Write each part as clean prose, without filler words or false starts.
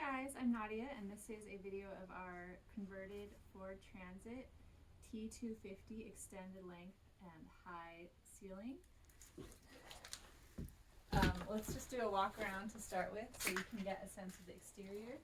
guys, I'm Nadia and this is a video of our converted Ford Transit T250 extended length and high ceiling. Let's just do a walk around to start with so you can get a sense of the exterior.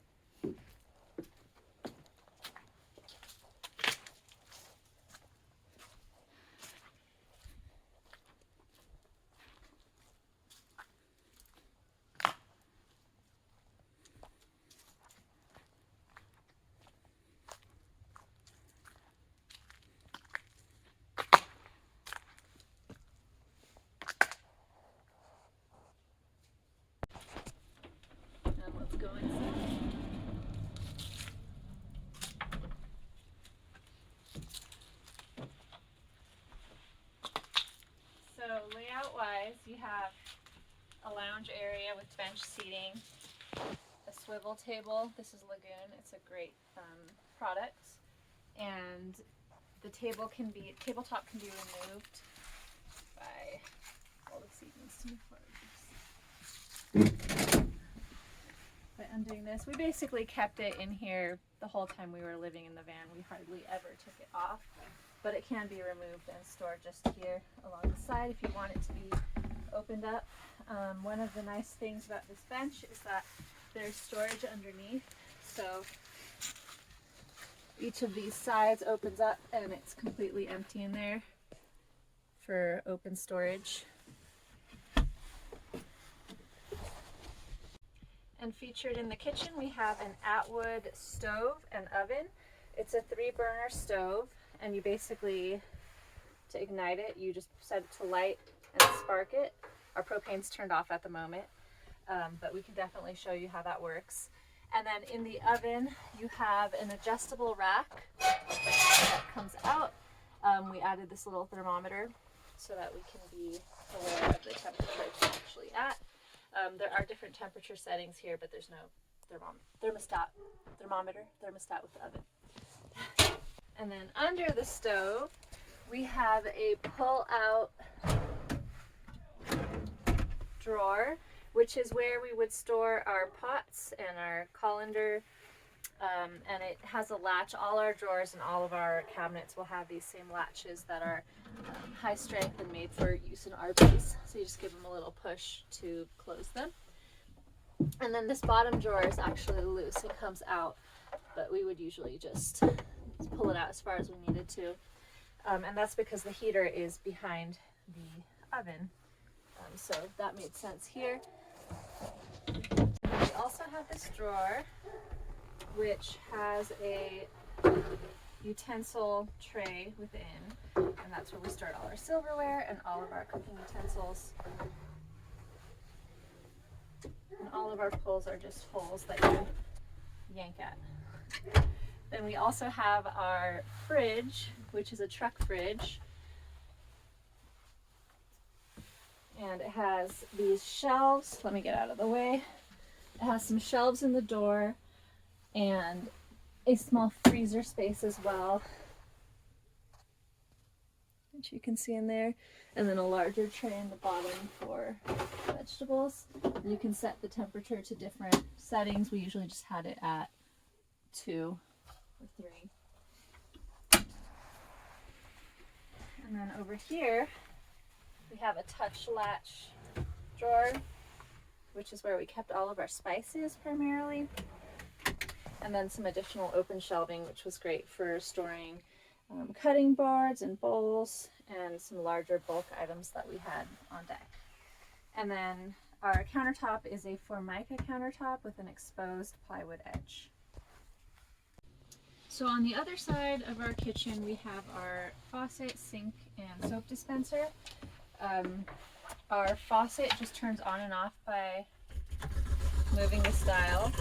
Let's go inside. So layout wise, you have a lounge area with bench seating, a swivel table. This is Lagoon. It's a great product, and the tabletop can be removed by all the seat needs to move forward. By undoing this, we basically kept it in here the whole time we were living in the van. We hardly ever took it off, but it can be removed and stored just here along the side if you want it to be opened up. One of the nice things about this bench is that there's storage underneath, so each of these sides opens up and it's completely empty in there for open storage. And featured in the kitchen we have an Atwood stove and oven. It's a 3-burner stove, and you basically, to ignite it, you just set it to light and spark it. Our propane's turned off at the moment, but we can definitely show you how that works. And then in the oven you have an adjustable rack that comes out. We added this little thermometer so that we can be aware of the temperature it's actually at. There are different temperature settings here, but there's no thermostat with the oven. And then under the stove, we have a pull-out drawer, which is where we would store our pots and our colander. And it has a latch. All our drawers and all of our cabinets will have these same latches that are high strength and made for use in RVs. So you just give them a little push to close them. And then this bottom drawer is actually loose. It comes out, but we would usually just pull it out as far as we needed to. And that's because the heater is behind the oven. So that made sense here. And then we also have this drawer, which has a utensil tray within, and that's where we store all our silverware and all of our cooking utensils. And all of our pulls are just holes that you yank at. Then we also have our fridge, which is a truck fridge, and it has these shelves. Let me get out of the way. It has some shelves in the door and a small freezer space as well, which you can see in there, and then a larger tray in the bottom for vegetables. And you can set the temperature to different settings. We usually just had it at 2 or 3. And then over here we have a touch latch drawer, which is where we kept all of our spices primarily. And then some additional open shelving, which was great for storing cutting boards and bowls and some larger bulk items that we had on deck. And then our countertop is a Formica countertop with an exposed plywood edge. So on the other side of our kitchen we have our faucet, sink, and soap dispenser. Our faucet just turns on and off by moving this dial.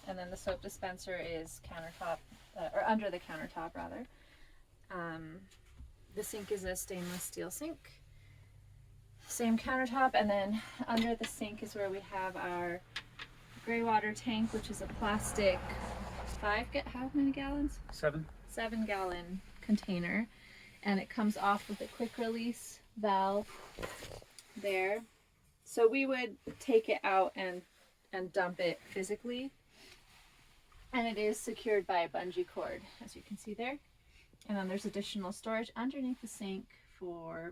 And then the soap dispenser is countertop, or under the countertop rather. The sink is a stainless steel sink. Same countertop, and then under the sink is where we have our gray water tank, which is a plastic how many gallons? 7. 7-gallon container. And it comes off with a quick release valve there. So we would take it out and and dump it physically. And it is secured by a bungee cord, as you can see there. And then there's additional storage underneath the sink for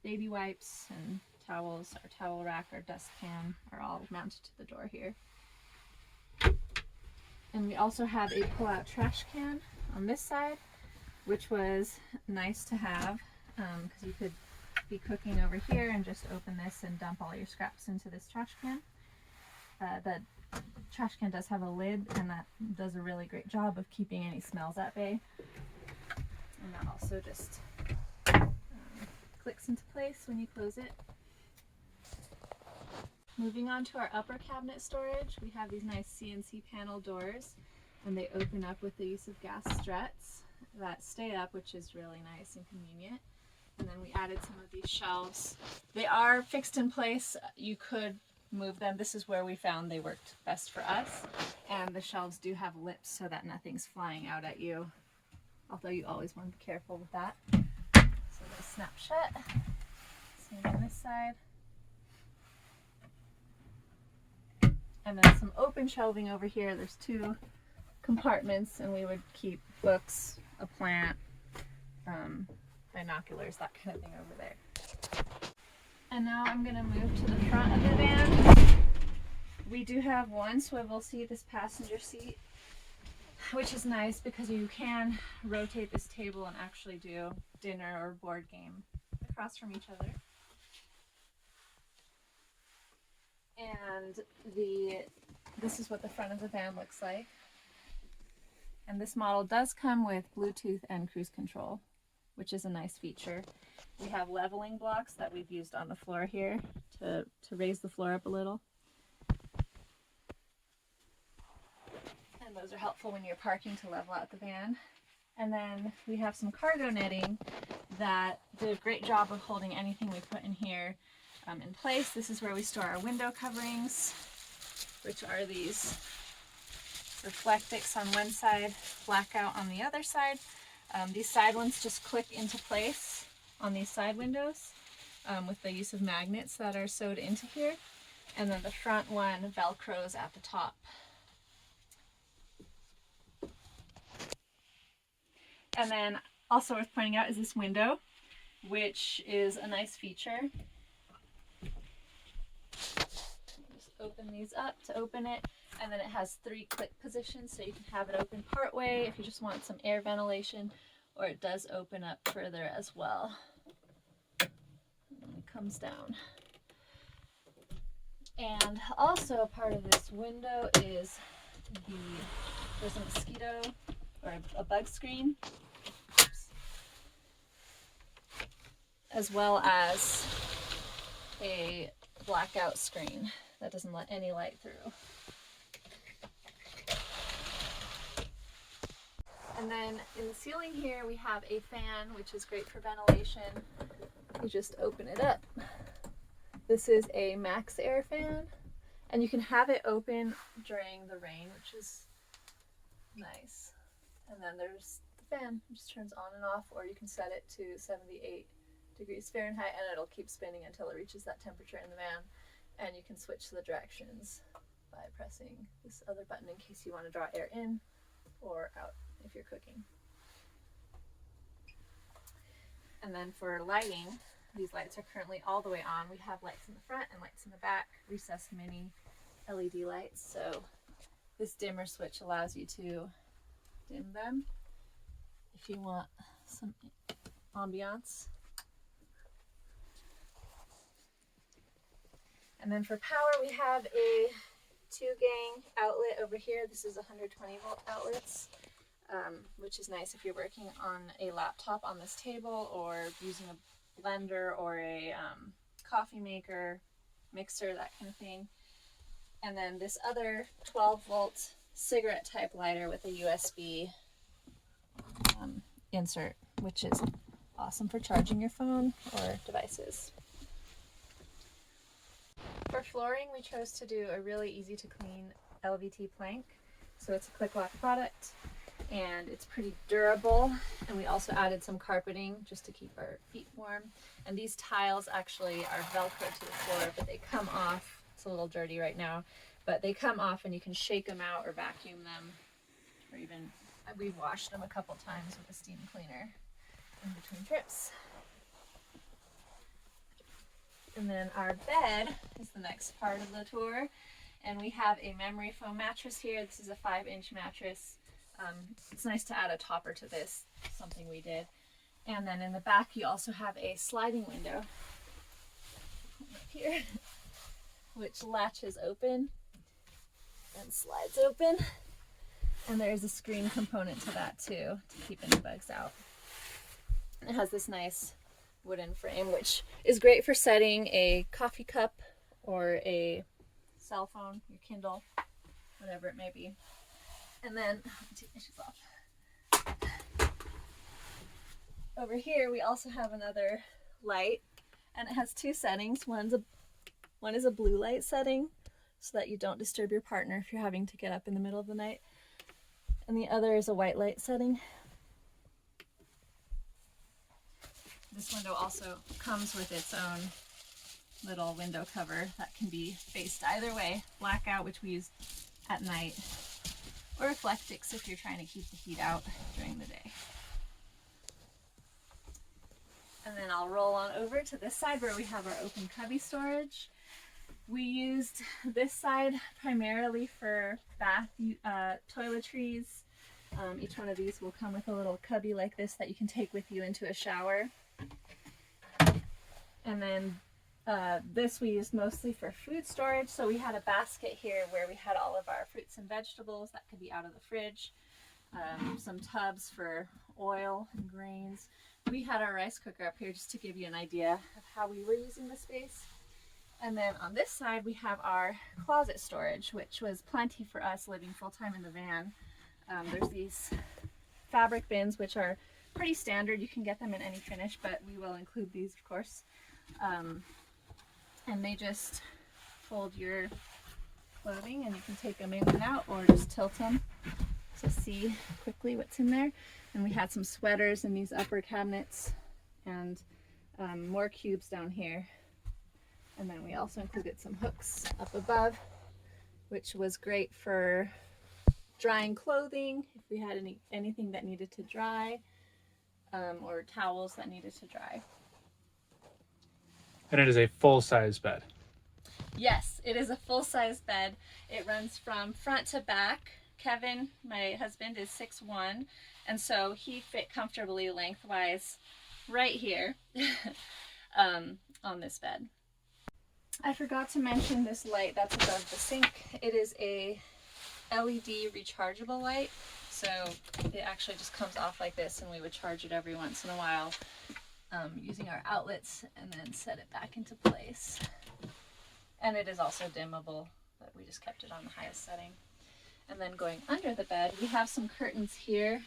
baby wipes and towels. Our towel rack, our dust pan are all mounted to the door here. And we also have a pull-out trash can on this side, which was nice to have because you could be cooking over here and just open this and dump all your scraps into this trash can. The trash can does have a lid, and that does a really great job of keeping any smells at bay. And that also just clicks into place when you close it. Moving on to our upper cabinet storage, we have these nice CNC panel doors, and they open up with the use of gas struts that stay up, which is really nice and convenient. And then we added some of these shelves. They are fixed in place. You could move them. This is where we found they worked best for us. And the shelves do have lips so that nothing's flying out at you, although you always want to be careful with that. So they snap shut. Same on this side. And then some open shelving over here. There's 2 compartments, and we would keep books, a plant, binoculars, that kind of thing over there. And now I'm going to move to the front of the van. We do have one swivel seat, this passenger seat, which is nice because you can rotate this table and actually do dinner or board game across from each other. And this is what the front of the van looks like. And this model does come with Bluetooth and cruise control, which is a nice feature. We have leveling blocks that we've used on the floor here to raise the floor up a little. And those are helpful when you're parking to level out the van. And then we have some cargo netting that did a great job of holding anything we put in here in place. This is where we store our window coverings, which are these Reflectix on one side, Blackout on the other side. These side ones just click into place on these side windows with the use of magnets that are sewed into here. And then the front one Velcros at the top. And then also worth pointing out is this window, which is a nice feature. Just open these up to open it, and then it has 3 click positions, so you can have it open part way if you just want some air ventilation, or it does open up further as well. And then it comes down. And also part of this window is there's a mosquito or a bug screen. Oops. As well as a blackout screen that doesn't let any light through. And then in the ceiling here we have a fan, which is great for ventilation. You just open it up. This is a Max Air fan, and you can have it open during the rain, which is nice. And then there's the fan, it just turns on and off, or you can set it to 78 degrees Fahrenheit and it'll keep spinning until it reaches that temperature in the van. And you can switch the directions by pressing this other button in case you want to draw air in or out if you're cooking. And then for lighting, these lights are currently all the way on. We have lights in the front and lights in the back, recessed mini LED lights. So this dimmer switch allows you to dim them if you want some ambiance. And then for power, we have a 2-gang outlet over here. This is 120 volt outlets, which is nice if you're working on a laptop on this table or using a blender or a coffee maker, mixer, that kind of thing. And then this other 12 volt cigarette type lighter with a USB insert, which is awesome for charging your phone or devices. For flooring, we chose to do a really easy to clean LVT plank. So it's a quick lock product and it's pretty durable. And we also added some carpeting just to keep our feet warm. And these tiles actually are Velcro to the floor, but they come off It's a little dirty right now, but they come off and you can shake them out or vacuum them, or even we've washed them a couple times with a steam cleaner in between trips. And then our bed is the next part of the tour, and we have a memory foam mattress here. This is a 5-inch mattress. It's nice to add a topper to this, something we did. And then in the back you also have a sliding window up here, which latches open and slides open. And there's a screen component to that too, to keep any bugs out. It has this nice wooden frame, which is great for setting a coffee cup or a cell phone, your Kindle, whatever it may be. And then, take my shoes off. Over here we also have another light, and it has two settings. One is a blue light setting, so that you don't disturb your partner if you're having to get up in the middle of the night. And the other is a white light setting. This window also comes with its own little window cover that can be faced either way. Blackout, which we use at night, or reflectix if you're trying to keep the heat out during the day. And then I'll roll on over to this side where we have our open cubby storage. We used this side primarily for bath toiletries. Each one of these will come with a little cubby like this that you can take with you into a shower. And then this we used mostly for food storage. So we had a basket here where we had all of our fruits and vegetables that could be out of the fridge. Some tubs for oil and grains. We had our rice cooker up here just to give you an idea of how we were using the space. And then on this side we have our closet storage, which was plenty for us living full-time in the van. There's these fabric bins, which are pretty standard. You can get them in any finish, but we will include these, of course. And they just fold your clothing, and you can take them in and out, or just tilt them to see quickly what's in there. And we had some sweaters in these upper cabinets, and more cubes down here. And then we also included some hooks up above, which was great for drying clothing if we had anything that needed to dry, or towels that needed to dry. And it is a full-size bed. Yes, it is a full-size bed. It runs from front to back. Kevin, my husband, is 6'1", and so he fit comfortably lengthwise right here on this bed. I forgot to mention this light that's above the sink. It is a LED rechargeable light, so it actually just comes off like this, and we would charge it every once in a while using our outlets and then set it back into place. And it is also dimmable, but we just kept it on the highest setting. And then going under the bed, we have some curtains here.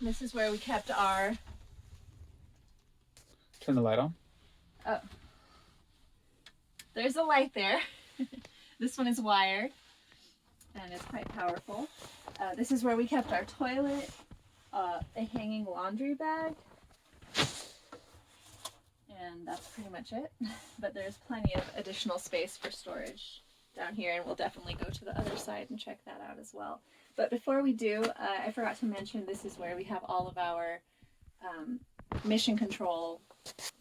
This is where we kept our... Turn the light on. Oh. There's a light there. This one is wired, and it's quite powerful. This is where we kept our toilet, a hanging laundry bag, and that's pretty much it. But there's plenty of additional space for storage down here, and we'll definitely go to the other side and check that out as well. But before we do, I forgot to mention this is where we have all of our mission control,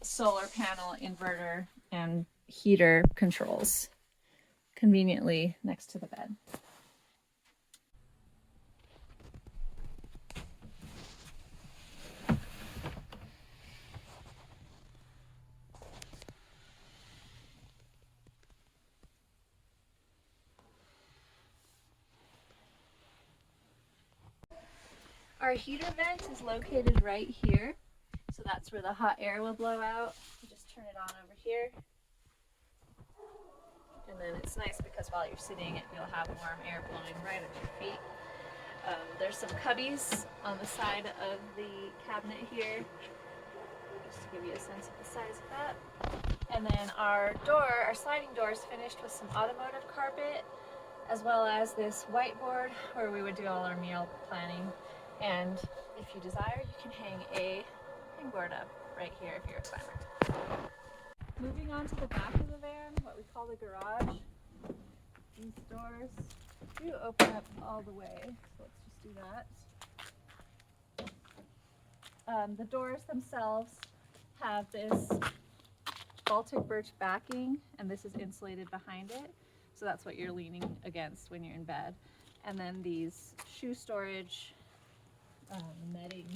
solar panel, inverter, and heater controls conveniently next to the bed. Our heater vent is located right here, so that's where the hot air will blow out. You just turn it on over here. And then it's nice because while you're sitting, you'll have warm air blowing right at your feet. There's some cubbies on the side of the cabinet here, just to give you a sense of the size of that. And then our sliding door is finished with some automotive carpet, as well as this whiteboard where we would do all our meal planning. And if you desire, you can hang a hangboard up right here if you're a climber. Moving on to the back of the van, what we call the garage. These doors do open up all the way, so let's just do that. The doors themselves have this Baltic birch backing, and this is insulated behind it, so that's what you're leaning against when you're in bed. And then these shoe storage netting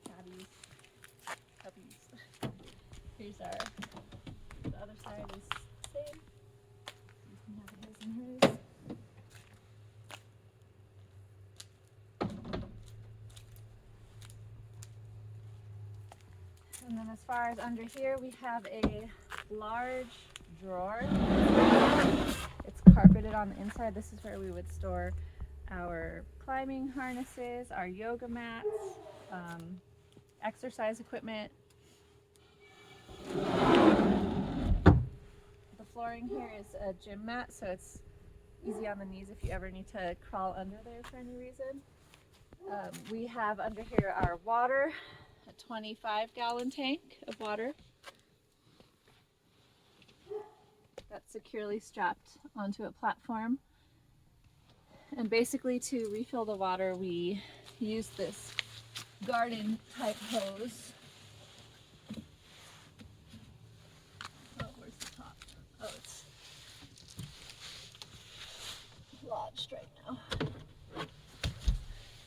cubbies. Here's our, the other side is the same. You can have his and hers. And then as far as under here, we have a large drawer. It's carpeted on the inside. This is where we would store our climbing harnesses, our yoga mats, exercise equipment. The flooring here is a gym mat, so it's easy on the knees if you ever need to crawl under there for any reason. We have under here our water, a 25-gallon tank of water that's securely strapped onto a platform. And basically, to refill the water, we use this garden type hose. Oh, where's the top? Oh, it's lodged right now.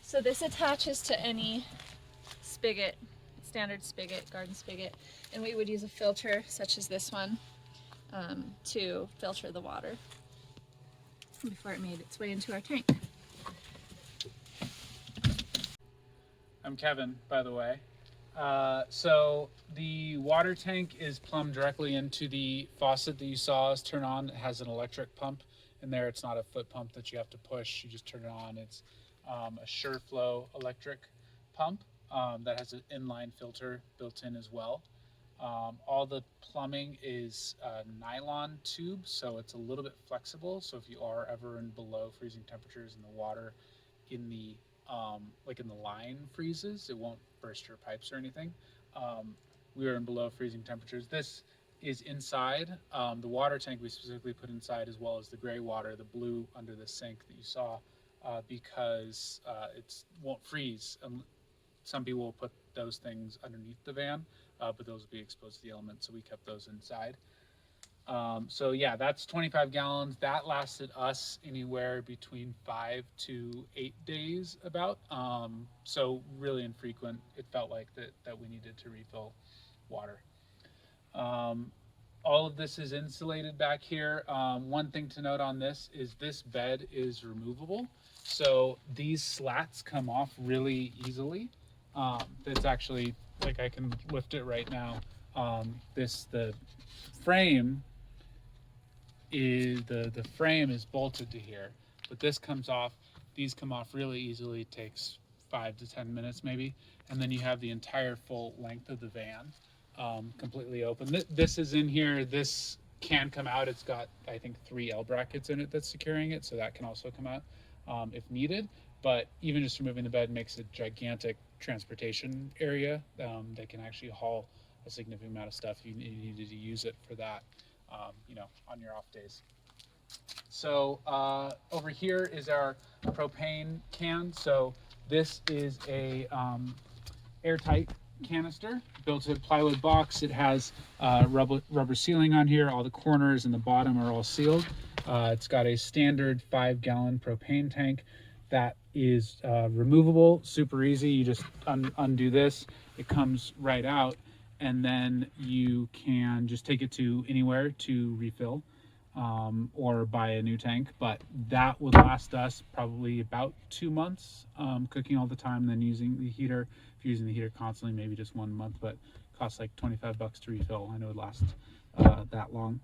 So this attaches to any spigot, standard spigot, garden spigot, and we would use a filter such as this one to filter the water before it made its way into our tank. I'm Kevin, by the way. So the water tank is plumbed directly into the faucet that you saw us turn on. It has an electric pump in there. It's not a foot pump that you have to push. You just turn it on. It's a SureFlow electric pump that has an inline filter built in as well. All the plumbing is nylon tube, so it's a little bit flexible. So if you are ever in below freezing temperatures and the water in the like in the line freezes, it won't burst your pipes or anything. We are in below freezing temperatures. This is inside. The water tank we specifically put inside, as well as the gray water, the blue under the sink that you saw, because it won't freeze. Some people will put those things underneath the van, but those will be exposed to the elements, so we kept those inside. So yeah, that's 25 gallons. That lasted us anywhere between 5 to 8 days about. So really infrequent. It felt like that we needed to refill water. All of this is insulated back here. One thing to note on this is this bed is removable. So these slats come off really easily. It's actually, like, I can lift it right now. The frame is the frame is bolted to here, but this comes off. These come off really easily. It takes 5 to 10 minutes maybe, and then you have the entire full length of the van completely open. This is in here. This can come out. It's got, I think, 3 L brackets in it that's securing it, so that can also come out if needed. But even just removing the bed makes a gigantic transportation area that can actually haul a significant amount of stuff. You needed to use it for that, on your off days. So over here is our propane can. So this is a airtight canister built in a plywood box. It has rubber sealing on here. All the corners and the bottom are all sealed. It's got a standard 5-gallon propane tank that is removable, super easy. You just undo this, it comes right out, and then you can just take it to anywhere to refill or buy a new tank. But that would last us probably about 2 months, cooking all the time, then using the heater. If you're using the heater constantly, maybe just 1 month, but it costs like $25 to refill. I know it lasts that long.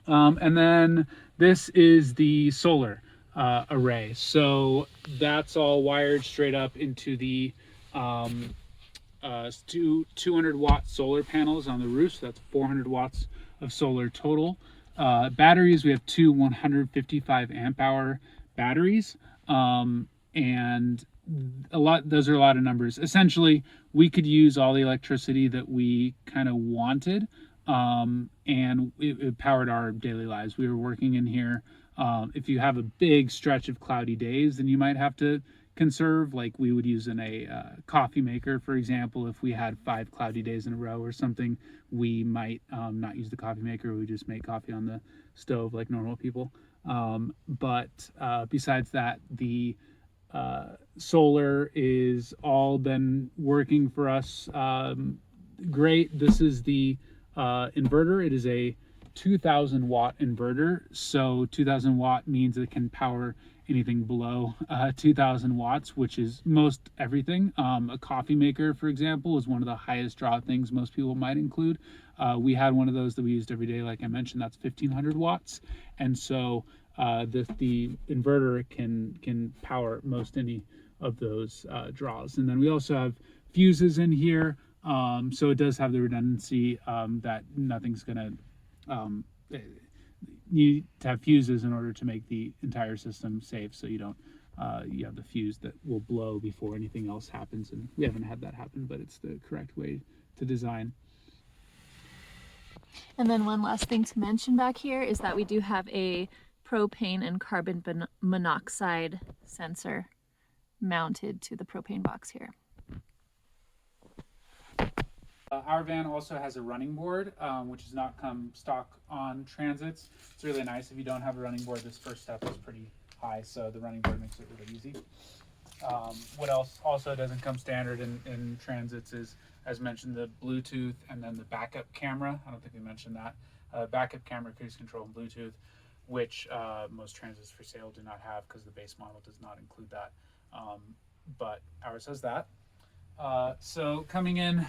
And then this is the solar array. So that's all wired straight up into the 200 watt solar panels on the roof. So that's 400 watts of solar total. Batteries, we have 2 155 amp hour batteries. And those are a lot of numbers. Essentially, we could use all the electricity that we kind of wanted, and it powered our daily lives. We were working in here. If you have a big stretch of cloudy days, then you might have to conserve. Like we would use in a coffee maker, for example. If we had 5 cloudy days in a row or something, we might not use the coffee maker. We just make coffee on the stove like normal people. But besides that, the solar is all been working for us great. This is the inverter. It is a 2000 watt inverter. So 2000 watt means it can power anything below 2000 watts, which is most everything. A coffee maker, for example, is one of the highest draw things most people might include. We had one of those that we used every day. Like I mentioned, that's 1500 watts. And so the inverter can power most any of those draws. And then we also have fuses in here, so it does have the redundancy that nothing's gonna need to have fuses in order to make the entire system safe, so you don't you have the fuse that will blow before anything else happens. And we haven't had that happen, but it's the correct way to design. And then one last thing to mention back here is that we do have a propane and carbon monoxide sensor mounted to the propane box here. Our van also has a running board, which does not come stock on Transits. It's really nice. If you don't have a running board, this first step is pretty high, so the running board makes it really easy. What else also doesn't come standard in Transits is, as mentioned, the Bluetooth and then the backup camera. I don't think we mentioned that. Backup camera, cruise control, and Bluetooth, which most Transits for sale do not have because the base model does not include that. But ours has that. So coming in,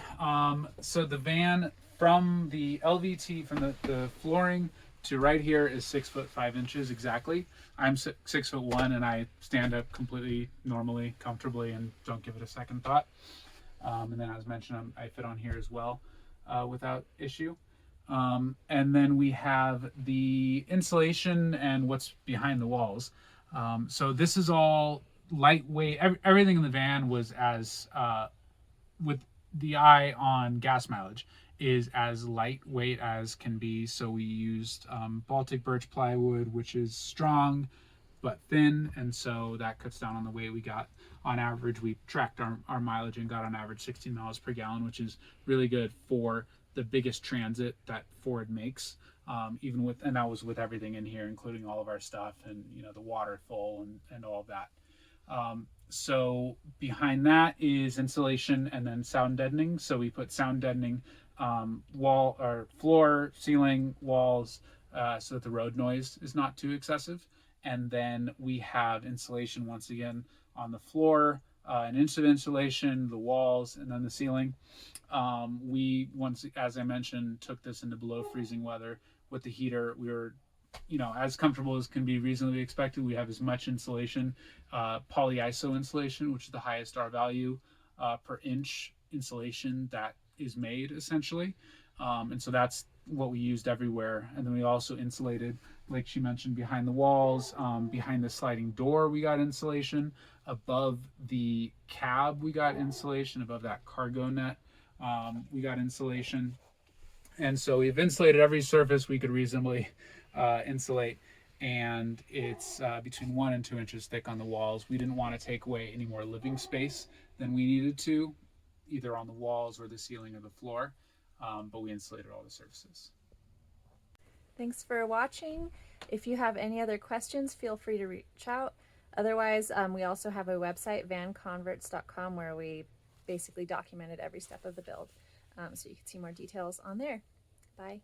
so the van from the LVT, from the flooring to right here is 6'5" exactly. I'm 6'1", and I stand up completely normally, comfortably, and don't give it a second thought. And then, as mentioned, I fit on here as well without issue. And then we have the insulation and what's behind the walls. So this is all lightweight. Everything in the van was as with the eye on gas mileage is as lightweight as can be. So we used Baltic birch plywood, which is strong but thin, and so that cuts down on the weight. We got, on average, we tracked our mileage and got on average 16 miles per gallon, which is really good for the biggest Transit that Ford makes. Even with, and that was with everything in here, including all of our stuff and the water full and all of that. So behind that is insulation and then sound deadening. So we put sound deadening wall or floor, ceiling, walls, so that the road noise is not too excessive. And then we have insulation once again on the floor, an inch of insulation, the walls, and then the ceiling. We once, as I mentioned, took this into below freezing weather with the heater. We were as comfortable as can be reasonably expected. We have as much insulation, polyiso insulation, which is the highest R value per inch insulation that is made, essentially. And so that's what we used everywhere. And then we also insulated, like she mentioned, behind the walls, behind the sliding door, we got insulation. Above the cab, we got insulation. Above that cargo net, we got insulation. And so we've insulated every surface we could reasonably insulate, and it's between 1 and 2 inches thick on the walls. We didn't want to take away any more living space than we needed to, either on the walls or the ceiling or the floor, but we insulated all the surfaces. Thanks for watching. If you have any other questions, feel free to reach out. Otherwise, we also have a website, vanconverts.com, where we basically documented every step of the build. So you can see more details on there. Bye.